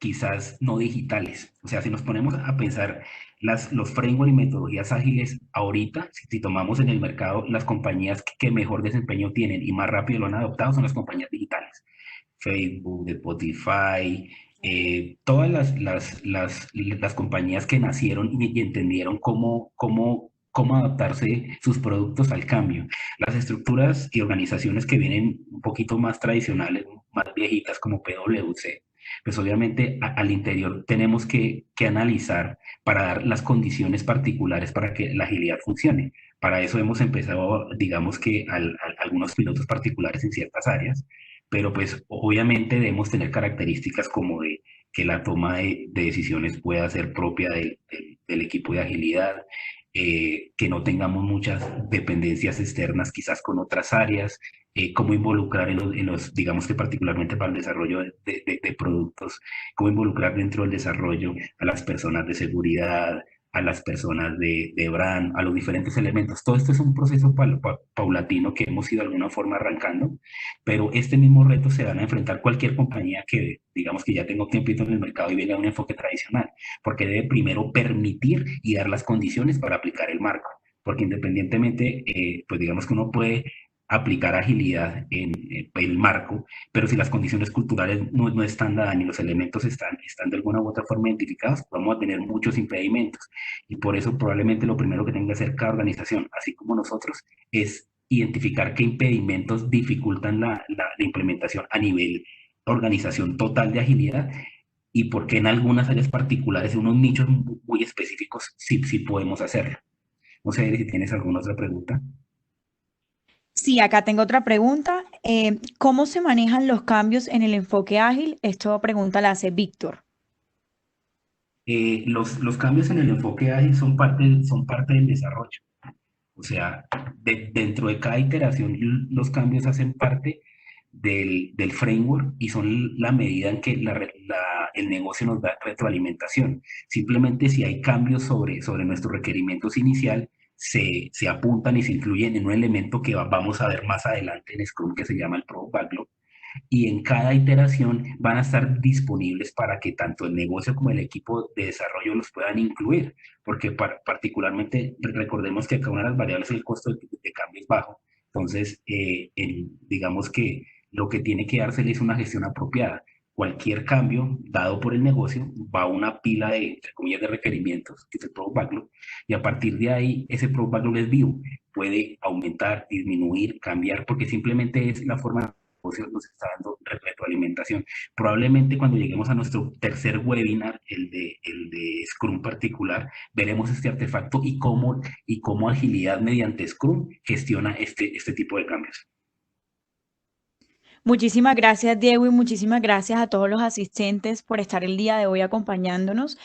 quizás no digitales. O sea, si nos ponemos a pensar los frameworks y metodologías ágiles ahorita, si tomamos en el mercado las compañías que mejor desempeño tienen y más rápido lo han adoptado son las compañías digitales. Facebook, Spotify, todas las compañías que nacieron y entendieron cómo adaptarse sus productos al cambio. Las estructuras y organizaciones que vienen un poquito más tradicionales, más viejitas como PwC, pues obviamente al interior tenemos que analizar para dar las condiciones particulares para que la agilidad funcione. Para eso hemos empezado, digamos que algunos pilotos particulares en ciertas áreas, pero pues obviamente debemos tener características como de que la toma de decisiones pueda ser propia del equipo de agilidad, que no tengamos muchas dependencias externas quizás con otras áreas, cómo involucrar digamos que particularmente para el desarrollo de productos, cómo involucrar dentro del desarrollo a las personas de seguridad, a las personas de brand, a los diferentes elementos. Todo esto es un proceso paulatino que hemos ido de alguna forma arrancando, pero este mismo reto se van a enfrentar cualquier compañía que digamos que ya tenga un tiempito en el mercado y venga a un enfoque tradicional, porque debe primero permitir y dar las condiciones para aplicar el marco, porque independientemente, pues digamos que uno puede aplicar agilidad en el marco, pero si las condiciones culturales no están dadas ni los elementos están de alguna u otra forma identificados, vamos a tener muchos impedimentos. Y por eso probablemente lo primero que tenga que hacer cada organización, así como nosotros, es identificar qué impedimentos dificultan la implementación a nivel organización total de agilidad y por qué en algunas áreas particulares, en unos nichos muy específicos, sí podemos hacerlo. No sé si tienes alguna otra pregunta. Sí, acá tengo otra pregunta. ¿Cómo se manejan los cambios en el enfoque ágil? Esto pregunta la hace Víctor. Los cambios en el enfoque ágil son parte del desarrollo. O sea, dentro de cada iteración los cambios hacen parte del framework y son la medida en que el negocio nos da retroalimentación. Simplemente si hay cambios sobre nuestros requerimientos inicial, se apuntan y se incluyen en un elemento que vamos a ver más adelante en Scrum que se llama el Product Backlog, y en cada iteración van a estar disponibles para que tanto el negocio como el equipo de desarrollo los puedan incluir, porque particularmente recordemos que cada una de las variables el costo de cambio es bajo, entonces digamos que lo que tiene que darse es una gestión apropiada. cualquier cambio dado por el negocio va a una pila de, entre comillas, de requerimientos, que es el Product Backlog, y a partir de ahí ese Product Backlog es vivo, puede aumentar, disminuir, cambiar, porque simplemente es la forma de negocio nos está dando retroalimentación. Probablemente cuando lleguemos a nuestro tercer webinar, el de Scrum particular, veremos este artefacto y cómo agilidad mediante Scrum gestiona este tipo de cambios. Muchísimas gracias, Diego, y muchísimas gracias a todos los asistentes por estar el día de hoy acompañándonos.